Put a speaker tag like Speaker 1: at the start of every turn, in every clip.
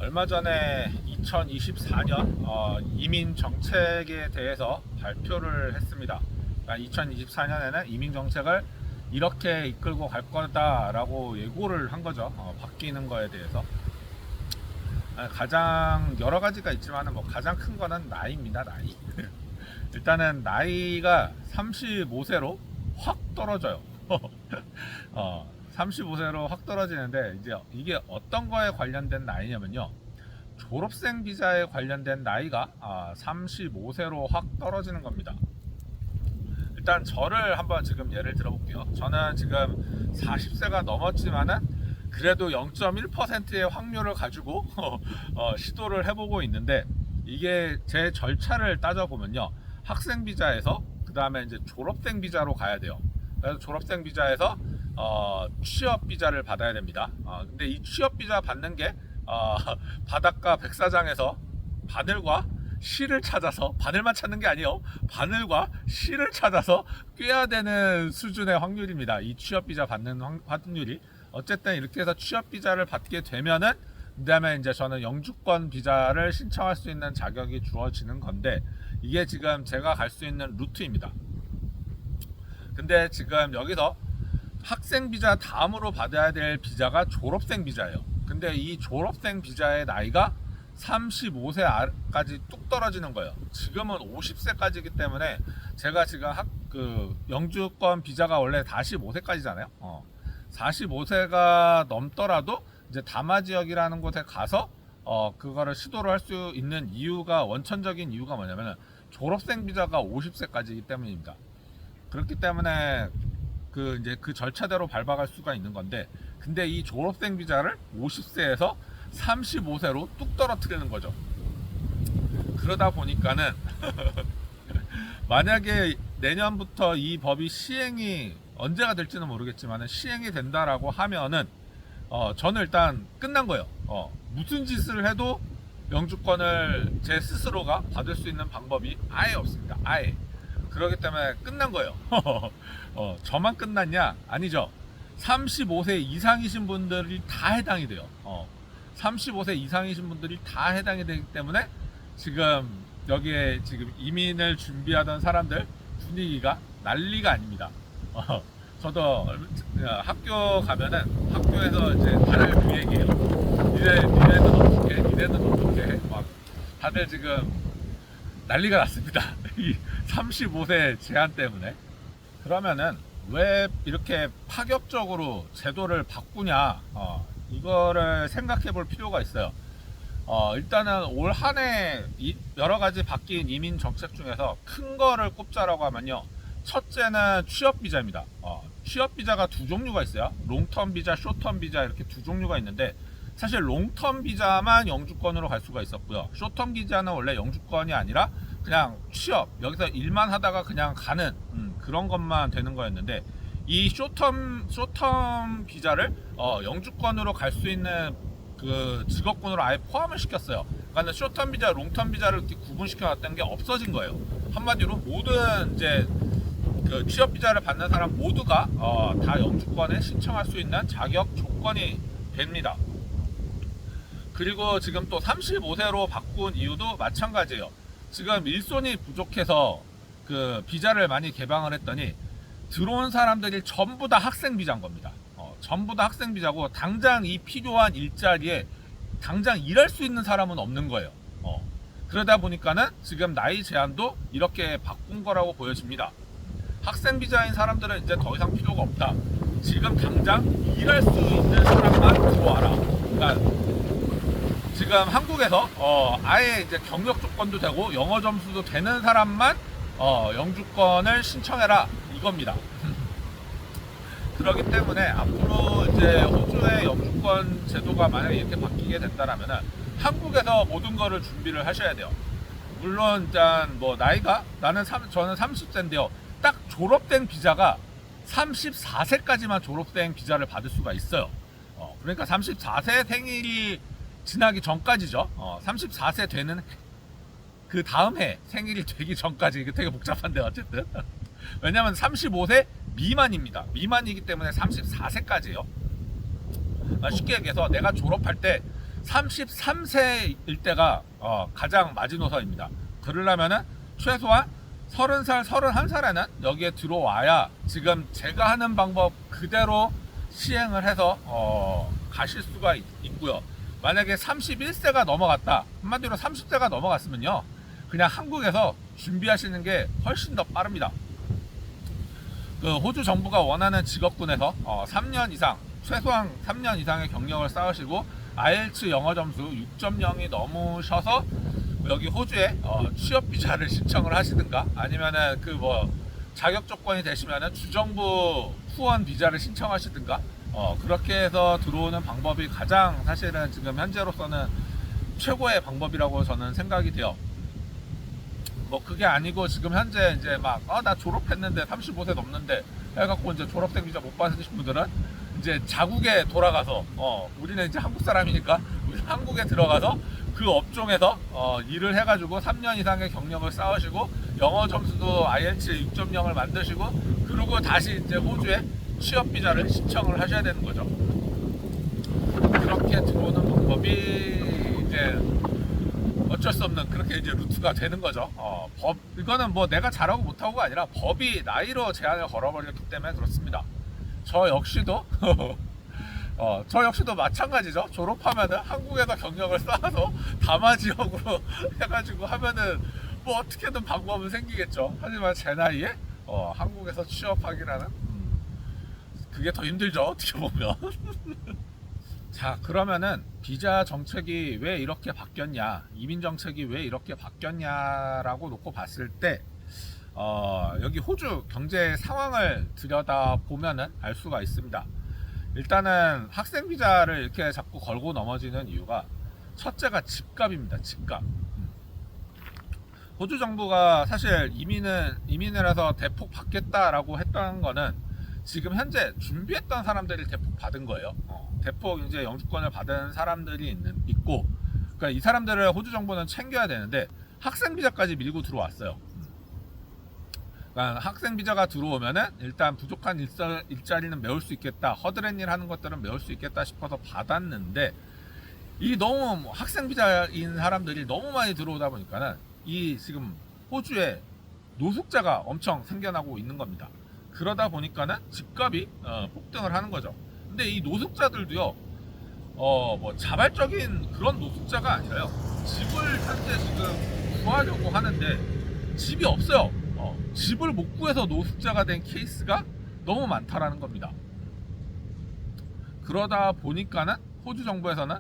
Speaker 1: 얼마 전에 2024년 이민 정책에 대해서 발표를 했습니다. 그러니까 2024년에는 이민 정책을 이렇게 이끌고 갈 거다라고 예고를 한 거죠. 바뀌는 거에 대해서. 가장 여러 가지가 있지만 뭐 가장 큰 거는 나이입니다. 나이. 일단은 나이가 35세로 확 떨어져요. 35세로 확 떨어지는데, 이제 이게 어떤 거에 관련된 나이냐면요, 졸업생 비자에 관련된 나이가 35세로 확 떨어지는 겁니다. 일단 저를 한번 지금 예를 들어볼게요. 저는 지금 40세가 넘었지만은 그래도 0.1%의 확률을 가지고 시도를 해보고 있는데, 이게 제 절차를 따져보면요, 학생 비자에서 그 다음에 이제 졸업생 비자로 가야 돼요. 그래서 졸업생 비자에서 취업 비자를 받아야 됩니다. 근데 이 취업 비자 받는 게 바닷가 백사장에서 바늘과 실을 찾아서, 바늘만 찾는 게 아니에요, 바늘과 실을 찾아서 꿰야 되는 수준의 확률입니다. 이 취업 비자 받는 확률이. 어쨌든 이렇게 해서 취업 비자를 받게 되면은, 그 다음에 이제 저는 영주권 비자를 신청할 수 있는 자격이 주어지는 건데, 이게 지금 제가 갈 수 있는 루트입니다. 근데 지금 여기서 학생 비자 다음으로 받아야 될 비자가 졸업생 비자예요. 근데 이 졸업생 비자의 나이가 35세까지 뚝 떨어지는 거예요. 지금은 50세까지이기 때문에, 제가 지금 영주권 비자가 원래 45세까지잖아요. 45세가 넘더라도 이제 다마 지역이라는 곳에 가서 그거를 시도를 할 수 있는 이유가, 원천적인 이유가 뭐냐면 졸업생 비자가 50세까지이기 때문입니다. 그렇기 때문에 이제 그 절차대로 밟아갈 수가 있는 건데, 근데 이 졸업생 비자를 50세에서 35세로 뚝 떨어뜨리는 거죠. 그러다 보니까는 만약에 내년부터 이 법이 시행이 언제가 될지는 모르겠지만 시행이 된다라고 하면은 저는 일단 끝난 거예요. 무슨 짓을 해도 영주권을 제 스스로가 받을 수 있는 방법이 아예 없습니다. 아예. 그렇기 때문에 끝난 거예요. 저만 끝났냐? 아니죠. 35세 이상이신 분들이 다 해당이 돼요. 35세 이상이신 분들이 다 해당이 되기 때문에 지금 여기에 지금 이민을 준비하던 사람들 분위기가 난리가 아닙니다. 저도 학교 가면은 학교에서 이제 다들 그 얘기해요. 니네는 어떻게? 니네는 어떻게? 막 다들 지금 난리가 났습니다. 이 35세 제한 때문에. 그러면은 왜 이렇게 파격적으로 제도를 바꾸냐? 이거를 생각해 볼 필요가 있어요. 일단은 올 한 해 여러 가지 바뀐 이민 정책 중에서 큰 거를 꼽자라고 하면요, 첫째는 취업 비자입니다. 취업 비자가 두 종류가 있어요. 롱텀 비자, 숏텀 비자, 이렇게 두 종류가 있는데, 사실 롱텀 비자만 영주권으로 갈 수가 있었고요, 숏텀 비자는 원래 영주권이 아니라 그냥 취업, 여기서 일만 하다가 그냥 가는 그런 것만 되는 거였는데, 이 숏텀 비자를 영주권으로 갈 수 있는 그 직업군으로 아예 포함을 시켰어요. 그러니까 숏텀 비자, 롱텀 비자를 이렇게 구분시켜 놨던 게 없어진 거예요. 한마디로 모든 이제 그 취업 비자를 받는 사람 모두가 다 영주권에 신청할 수 있는 자격 조건이 됩니다. 그리고 지금 또 35세로 바꾼 이유도 마찬가지예요. 지금 일손이 부족해서 그 비자를 많이 개방을 했더니 들어온 사람들이 전부 다 학생 비자인 겁니다. 전부 다 학생 비자고, 당장 이 필요한 일자리에 당장 일할 수 있는 사람은 없는 거예요. 그러다 보니까는 지금 나이 제한도 이렇게 바꾼 거라고 보여집니다. 학생 비자인 사람들은 이제 더 이상 필요가 없다. 지금 당장 일할 수 있는 사람만 들어와라. 그러니까 지금 한국에서 아예 이제 경력 조건도 되고 영어 점수도 되는 사람만 영주권을 신청해라, 이겁니다. 그렇기 때문에 앞으로 이제 호주의 영주권 제도가 만약에 이렇게 바뀌게 된다면은 한국에서 모든 거를 준비를 하셔야 돼요. 물론 일단 뭐 나이가, 저는 30세인데요. 딱 졸업된 비자가 34세까지만 졸업생 비자를 받을 수가 있어요. 그러니까 34세 생일이 지나기 전까지죠. 34세 되는 그 다음 해 생일이 되기 전까지. 이게 되게 복잡한데 어쨌든 왜냐면 35세 미만입니다. 미만이기 때문에 34세까지예요. 쉽게 얘기해서 내가 졸업할 때 33세일 때가 가장 마지노선입니다. 그러려면은 최소한 30살, 31살에는 여기에 들어와야 지금 제가 하는 방법 그대로 시행을 해서 가실 수가 있고요. 만약에 31세가 넘어갔다, 한마디로 30세가 넘어갔으면요, 그냥 한국에서 준비하시는 게 훨씬 더 빠릅니다. 그 호주 정부가 원하는 직업군에서 3년 이상, 최소한 3년 이상의 경력을 쌓으시고 IELTS 영어 점수 6.0이 넘으셔서 여기 호주에 취업 비자를 신청을 하시든가, 아니면은 그 뭐 자격 조건이 되시면은 주정부 후원 비자를 신청하시든가, 그렇게 해서 들어오는 방법이 가장 사실은 지금 현재로서는 최고의 방법이라고 저는 생각이 돼요. 뭐 그게 아니고 지금 현재 이제 막 나 졸업했는데 35세 넘는데 해갖고 이제 졸업생 비자 못 받으신 분들은 이제 자국에 돌아가서 우리는 이제 한국 사람이니까 우리 한국에 들어가서 그 업종에서 일을 해가지고 3년 이상의 경력을 쌓으시고 영어 점수도 IELTS 6.0을 만드시고, 그리고 다시 이제 호주에 취업 비자를 신청을 하셔야 되는 거죠. 그렇게 들어오는 방법이 이제 어쩔 수 없는 그렇게 이제 루트가 되는 거죠. 이거는 뭐 내가 잘하고 못하고가 아니라 법이 나이로 제한을 걸어버렸기 때문에 그렇습니다. 저 역시도 마찬가지죠. 졸업하면은 한국에서 경력을 쌓아서 다마 지역으로 해가지고 하면은 뭐 어떻게든 방법은 생기겠죠. 하지만 제 나이에 한국에서 취업하기라는 그게 더 힘들죠, 어떻게 보면. 자, 그러면은 비자 정책이 왜 이렇게 바뀌었냐, 이민 정책이 왜 이렇게 바뀌었냐라고 놓고 봤을 때 여기 호주 경제 상황을 들여다보면은 알 수가 있습니다. 일단은 학생 비자를 이렇게 자꾸 걸고 넘어지는 이유가 첫째가 집값입니다. 집값. 호주 정부가 사실 이민을 해서 대폭 받겠다라고 했던 거는 지금 현재 준비했던 사람들이 대폭 받은 거예요. 대폭 이제 영주권을 받은 사람들이 있고, 그러니까 이 사람들을 호주 정부는 챙겨야 되는데 학생 비자까지 밀고 들어왔어요. 그러니까 학생 비자가 들어오면은 일단 부족한 일자리는 메울 수 있겠다, 허드렛 일 하는 것들은 메울 수 있겠다 싶어서 받았는데, 이 너무 학생 비자인 사람들이 너무 많이 들어오다 보니까는 이 지금 호주에 노숙자가 엄청 생겨나고 있는 겁니다. 그러다 보니까는 집값이 폭등을 하는 거죠. 근데 이 노숙자들도요, 뭐 자발적인 그런 노숙자가 아니라요, 집을 현재 지금 구하려고 하는데 집이 없어요. 집을 못 구해서 노숙자가 된 케이스가 너무 많다라는 겁니다. 그러다 보니까는 호주 정부에서는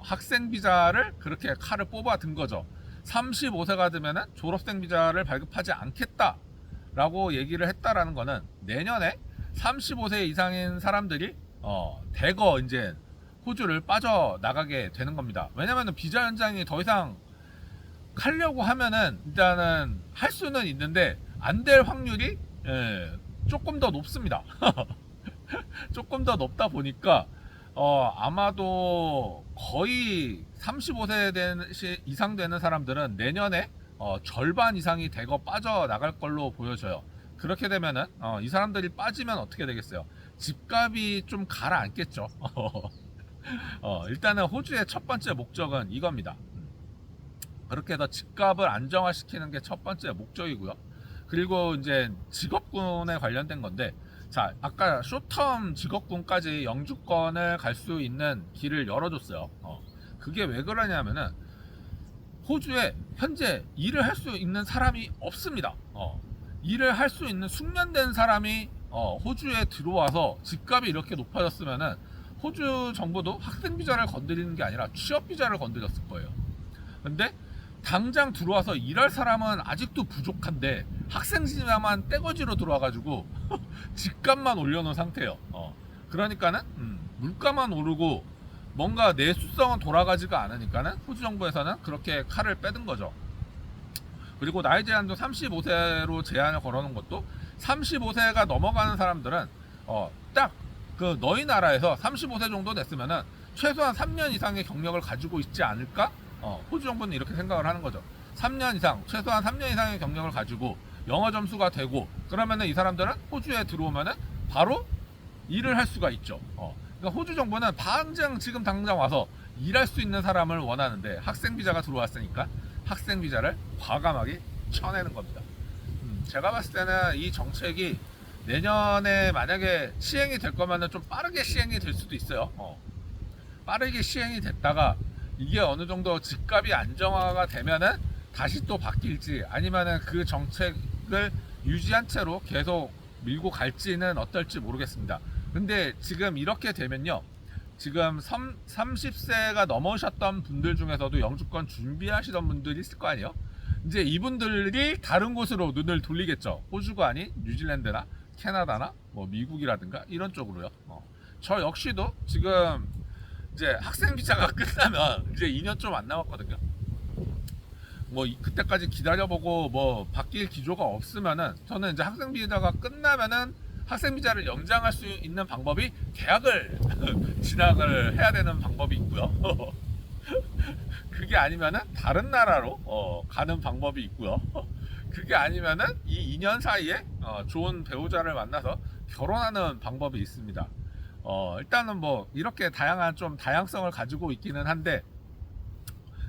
Speaker 1: 학생 비자를 그렇게 칼을 뽑아 든 거죠. 35세가 되면은 졸업생 비자를 발급하지 않겠다라고 얘기를 했다라는 거는 내년에 35세 이상인 사람들이 대거 이제 호주를 빠져나가게 되는 겁니다. 왜냐면은 비자 연장이 더 이상 하려고 하면은 일단은 할 수는 있는데 안 될 확률이 조금 더 높습니다. 조금 더 높다 보니까 아마도 거의 35세 이상 되는 사람들은 내년에 절반 이상이 대거 빠져나갈 걸로 보여져요. 그렇게 되면은 이 사람들이 빠지면 어떻게 되겠어요? 집값이 좀 가라앉겠죠. 일단은 호주의 첫 번째 목적은 이겁니다. 그렇게 해서 집값을 안정화시키는 게 첫 번째 목적이고요. 그리고 이제 직업군에 관련된 건데, 자, 아까 쇼텀 직업군까지 영주권을 갈 수 있는 길을 열어줬어요. 그게 왜 그러냐면은 호주에 현재 일을 할 수 있는 사람이 없습니다. 일을 할 수 있는 숙련된 사람이 호주에 들어와서 집값이 이렇게 높아졌으면은 호주 정부도 학생 비자를 건드리는 게 아니라 취업 비자를 건드렸을 거예요. 근데 당장 들어와서 일할 사람은 아직도 부족한데 학생 비자만 떼거지로 들어와가지고 집값만 올려놓은 상태예요. 그러니까는 물가만 오르고 뭔가 내수성은 돌아가지가 않으니까는 호주 정부에서는 그렇게 칼을 빼든 거죠. 그리고 나이 제한도 35세로 제한을 걸어놓은 것도 35세가 넘어가는 사람들은 딱 그 너희 나라에서 35세 정도 됐으면은 최소한 3년 이상의 경력을 가지고 있지 않을까? 호주 정부는 이렇게 생각을 하는 거죠. 3년 이상, 최소한 3년 이상의 경력을 가지고 영어 점수가 되고, 그러면은 이 사람들은 호주에 들어오면은 바로 일을 할 수가 있죠. 그러니까 호주 정부는 지금 당장 와서 일할 수 있는 사람을 원하는데 학생 비자가 들어왔으니까 학생 비자를 과감하게 쳐내는 겁니다. 제가 봤을 때는 이 정책이 내년에 만약에 시행이 될 거면은 좀 빠르게 시행이 될 수도 있어요. 빠르게 시행이 됐다가 이게 어느 정도 집값이 안정화가 되면은 다시 또 바뀔지, 아니면은 그 정책을 유지한 채로 계속 밀고 갈지는 어떨지 모르겠습니다. 근데 지금 이렇게 되면요, 지금 30세가 넘으셨던 분들 중에서도 영주권 준비하시던 분들이 있을 거 아니에요. 이제 이분들이 다른 곳으로 눈을 돌리겠죠. 호주가 아닌 뉴질랜드나 캐나다나 뭐 미국이라든가 이런 쪽으로요. 저 역시도 지금 이제 학생 비자가 끝나면 이제 2년 좀 안 남았거든요. 뭐 그때까지 기다려보고 뭐 바뀔 기조가 없으면은 저는 이제 학생 비자가 끝나면은 학생 비자를 연장할 수 있는 방법이 대학을 진학을 해야 되는 방법이 있고요. 그게 아니면은 다른 나라로 가는 방법이 있고요. 그게 아니면은 이 2년 사이에 좋은 배우자를 만나서 결혼하는 방법이 있습니다. 일단은 뭐 이렇게 다양한 좀 다양성을 가지고 있기는 한데,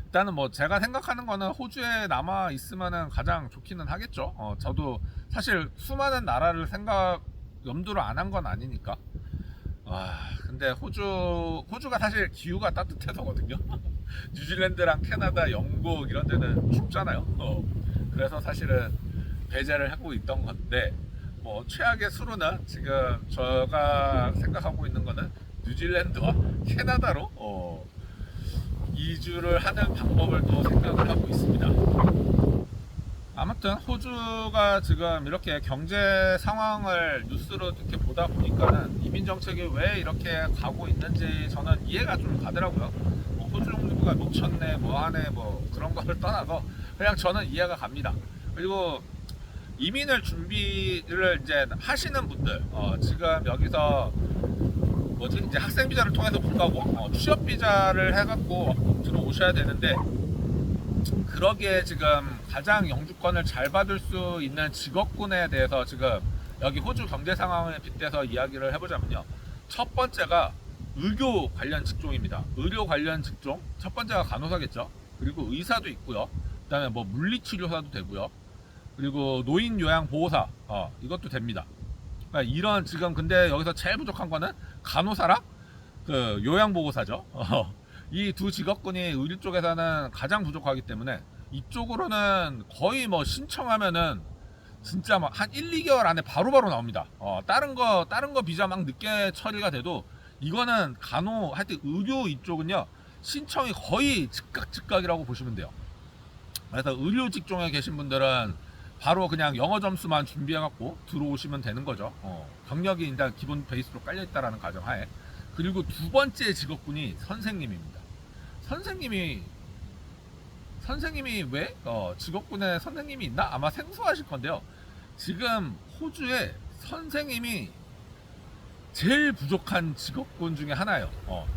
Speaker 1: 일단은 뭐 제가 생각하는 거는 호주에 남아 있으면은 가장 좋기는 하겠죠. 저도 사실 수많은 나라를 염두를 안 한 건 아니니까. 근데 호주가 사실 기후가 따뜻해서거든요. 뉴질랜드랑 캐나다, 영국 이런 데는 춥잖아요. 그래서 사실은 배제를 하고 있던 건데, 뭐 최악의 수로는 지금 제가 생각하고 있는 거는 뉴질랜드와 캐나다로 이주를 하는 방법을 또 생각을 하고 있습니다. 아무튼 호주가 지금 이렇게 경제 상황을 뉴스로 이렇게 보다 보니까는 이민 정책이 왜 이렇게 가고 있는지 저는 이해가 좀 가더라고요. 뭐 호주 정부가 미쳤네, 뭐 하네, 뭐 그런 거를 떠나서 그냥 저는 이해가 갑니다. 그리고 이민을 준비를 이제 하시는 분들, 지금 여기서 뭐지 이제 학생 비자를 통해서 못 가고 취업 비자를 해갖고 들어오셔야 되는데, 그러기에 지금 가장 영주권을 잘 받을 수 있는 직업군에 대해서 지금 여기 호주 경제 상황에 빗대서 이야기를 해보자면요, 첫 번째가 의료 관련 직종입니다. 의료 관련 직종 첫 번째가 간호사겠죠. 그리고 의사도 있고요. 그다음에 뭐 물리치료사도 되고요. 그리고 노인 요양 보호사 이것도 됩니다. 그러니까 이런 지금 근데 여기서 제일 부족한 거는 간호사랑 그 요양 보호사죠. 이 두 직업군이 의료 쪽에서는 가장 부족하기 때문에 이쪽으로는 거의 뭐 신청하면은 진짜 막 한 1, 2개월 안에 바로바로 나옵니다. 다른 거 비자 막 늦게 처리가 돼도 이거는 하여튼 의료 이쪽은요, 신청이 거의 즉각이라고 보시면 돼요. 그래서 의료 직종에 계신 분들은 바로 그냥 영어 점수만 준비해갖고 들어오시면 되는 거죠. 경력이 일단 기본 베이스로 깔려있다라는 가정하에. 그리고 두 번째 직업군이 선생님입니다. 선생님이 왜 직업군에 선생님이 있나? 아마 생소하실 건데요. 지금 호주에 선생님이 제일 부족한 직업군 중에 하나예요.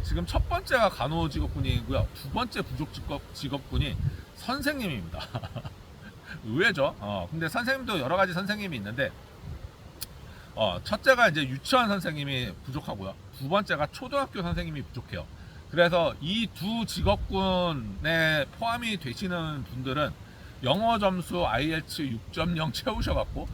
Speaker 1: 지금 첫 번째가 간호 직업군이고요. 두 번째 부족 직업군이 선생님입니다. 의외죠. 근데 선생님도 여러 가지 선생님이 있는데, 첫째가 이제 유치원 선생님이 부족하고요. 두 번째가 초등학교 선생님이 부족해요. 그래서 이 두 직업군에 포함이 되시는 분들은 영어 점수 IELTS 6.0 채우셔갖고,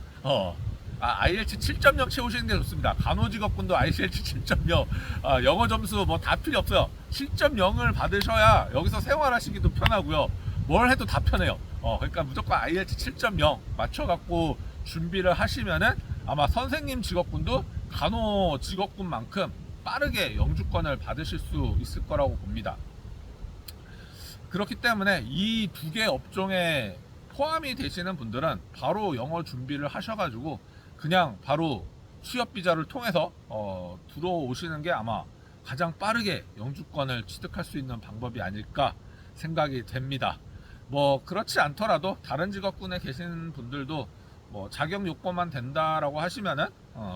Speaker 1: IELTS 7.0 채우시는 게 좋습니다. 간호 직업군도 IELTS 7.0, 영어 점수 뭐 다 필요 없어요. 7.0을 받으셔야 여기서 생활하시기도 편하고요. 뭘 해도 다 편해요. 그러니까 무조건 IELTS 7.0 맞춰갖고 준비를 하시면은 아마 선생님 직업군도 간호 직업군만큼 빠르게 영주권을 받으실 수 있을 거라고 봅니다. 그렇기 때문에 이 두 개 업종에 포함이 되시는 분들은 바로 영어 준비를 하셔가지고 그냥 바로 취업 비자를 통해서 들어오시는 게 아마 가장 빠르게 영주권을 취득할 수 있는 방법이 아닐까 생각이 됩니다. 뭐 그렇지 않더라도 다른 직업군에 계신 분들도 뭐 자격 요건만 된다라고 하시면은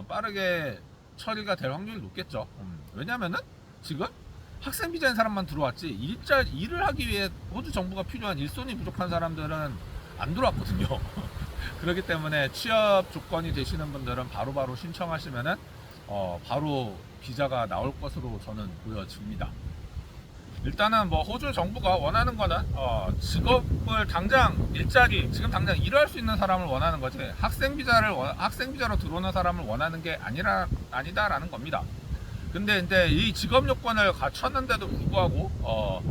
Speaker 1: 빠르게 처리가 될 확률이 높겠죠. 왜냐면은 지금 학생 비자인 사람만 들어왔지 일을 하기 위해 호주 정부가 필요한 일손이 부족한 사람들은 안 들어왔거든요. 그렇기 때문에 취업 조건이 되시는 분들은 바로바로 신청하시면은 바로 비자가 나올 것으로 저는 보여집니다. 일단은 뭐 호주 정부가 원하는 거는 직업을 당장 일자리 지금 당장 일을 할 수 있는 사람을 원하는 거지 학생 비자로 들어오는 사람을 원하는 게 아니다라는 겁니다. 근데 이제 이 직업 요건을 갖췄는데도 불구하고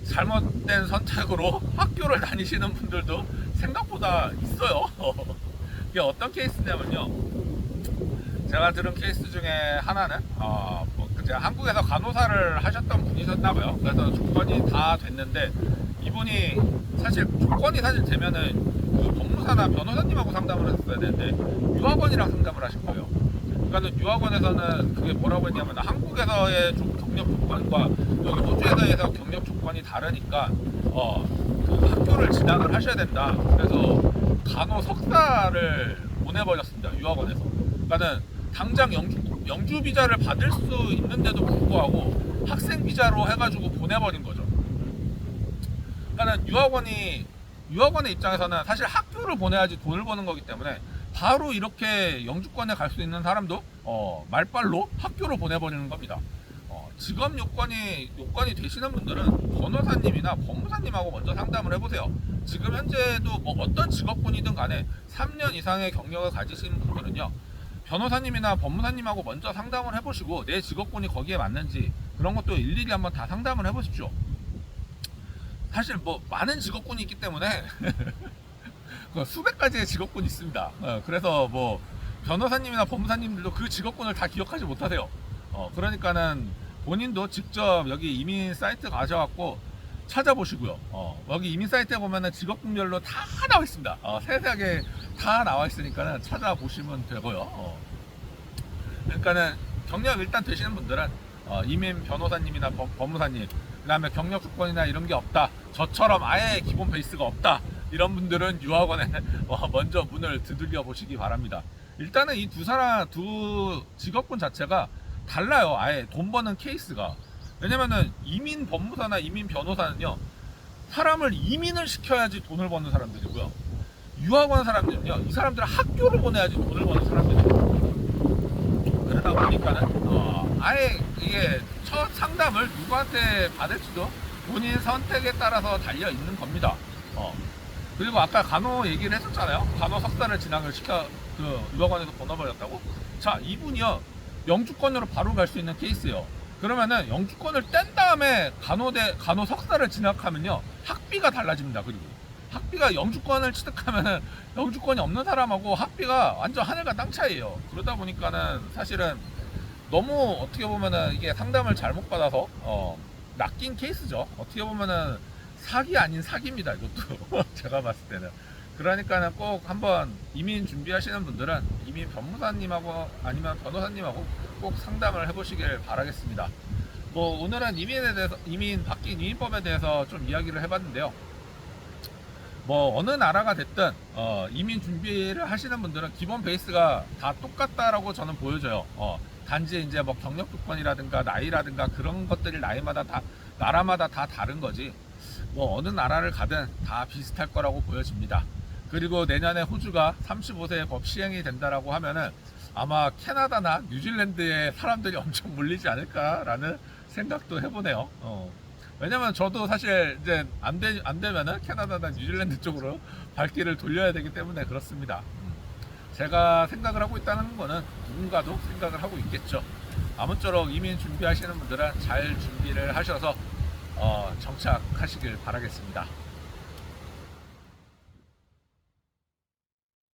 Speaker 1: 잘못된 선택으로 학교를 다니시는 분들도 생각보다 있어요. 이게 어떤 케이스냐면요. 제가 들은 케이스 중에 하나는 한국에서 간호사를 하셨던 분이셨나봐요. 그래서 조건이 다 됐는데 이분이 조건이 되면은 그 법무사나 변호사님하고 상담을 했어야 되는데 유학원이랑 상담을 하신 거예요. 그러니까 유학원에서는 그게 뭐라고 했냐면 한국에서의 경력 조건과 여기 호주에서의 경력 조건이 다르니까 그 학교를 진학을 하셔야 된다. 그래서 간호 석사를 보내버렸습니다. 유학원에서. 그러니까는 당장 영주 비자를 받을 수 있는데도 불구하고 학생 비자로 해가지고 보내버린 거죠. 그러니까는 유학원의 입장에서는 사실 학교를 보내야지 돈을 버는 거기 때문에 바로 이렇게 영주권에 갈 수 있는 사람도 말빨로 학교로 보내버리는 겁니다. 직업 요건이 되시는 분들은 변호사님이나 법무사님하고 먼저 상담을 해보세요. 지금 현재도 뭐 어떤 직업군이든 간에 3년 이상의 경력을 가지신 분들은요, 변호사님이나 법무사님하고 먼저 상담을 해보시고 내 직업군이 거기에 맞는지 그런 것도 일일이 한번 다 상담을 해보십시오. 사실 뭐 많은 직업군이 있기 때문에 수백 가지의 직업군이 있습니다. 그래서 뭐 변호사님이나 법무사님들도 그 직업군을 다 기억하지 못하세요. 그러니까는 본인도 직접 여기 이민 사이트 가셔갖고 찾아보시고요. 여기 이민 사이트에 보면은 직업군별로 다 나와 있습니다. 세세하게 다 나와 있으니까는 찾아보시면 되고요. 그러니까는 경력 일단 되시는 분들은 이민 변호사님이나 법무사님, 그 다음에 경력 조건이나 이런 게 없다, 저처럼 아예 기본 베이스가 없다, 이런 분들은 유학원에 먼저 문을 두들겨 보시기 바랍니다. 일단은 이 두 직업군 자체가 달라요. 아예 돈 버는 케이스가. 왜냐면은 이민 법무사나 이민 변호사는요, 사람을 이민을 시켜야지 돈을 버는 사람들이고요, 유학원 사람들은요, 이 사람들은 학교를 보내야지 돈을 버는 사람들이에요. 그러다 보니까는 아예 이게 첫 상담을 누구한테 받을지도 본인 선택에 따라서 달려 있는 겁니다. 그리고 아까 간호 얘기를 했었잖아요. 간호 석사를 진학을 유학원에서 보내버렸다고. 자, 이분이요, 영주권으로 바로 갈 수 있는 케이스예요. 그러면은 영주권을 뗀 다음에 간호 석사를 진학하면요, 학비가 달라집니다. 그리고 학비가 영주권을 취득하면은 영주권이 없는 사람하고 학비가 완전 하늘과 땅 차이예요. 그러다 보니까는 사실은 너무 어떻게 보면은 이게 상담을 잘못 받아서 낚인 케이스죠. 어떻게 보면은 사기 아닌 사기입니다, 이것도. 제가 봤을 때는. 그러니까는 꼭 한번 이민 준비하시는 분들은 이민 변호사님하고 아니면 변호사님하고 꼭 상담을 해보시길 바라겠습니다. 뭐 오늘은 바뀐 이민법에 대해서 좀 이야기를 해봤는데요. 뭐 어느 나라가 됐든 이민 준비를 하시는 분들은 기본 베이스가 다 똑같다라고 저는 보여져요. 단지 이제 뭐 경력 조건이라든가 나이라든가 그런 것들이 나라마다 다 다른 거지, 뭐 어느 나라를 가든 다 비슷할 거라고 보여집니다. 그리고 내년에 호주가 35세 법 시행이 된다라고 하면은 아마 캐나다나 뉴질랜드에 사람들이 엄청 몰리지 않을까라는 생각도 해보네요. 왜냐면 저도 사실 이제 안 되면은 캐나다나 뉴질랜드 쪽으로 발길을 돌려야 되기 때문에 그렇습니다. 제가 생각을 하고 있다는 거는 누군가도 생각을 하고 있겠죠. 아무쪼록 이민 준비하시는 분들은 잘 준비를 하셔서 정착하시길 바라겠습니다.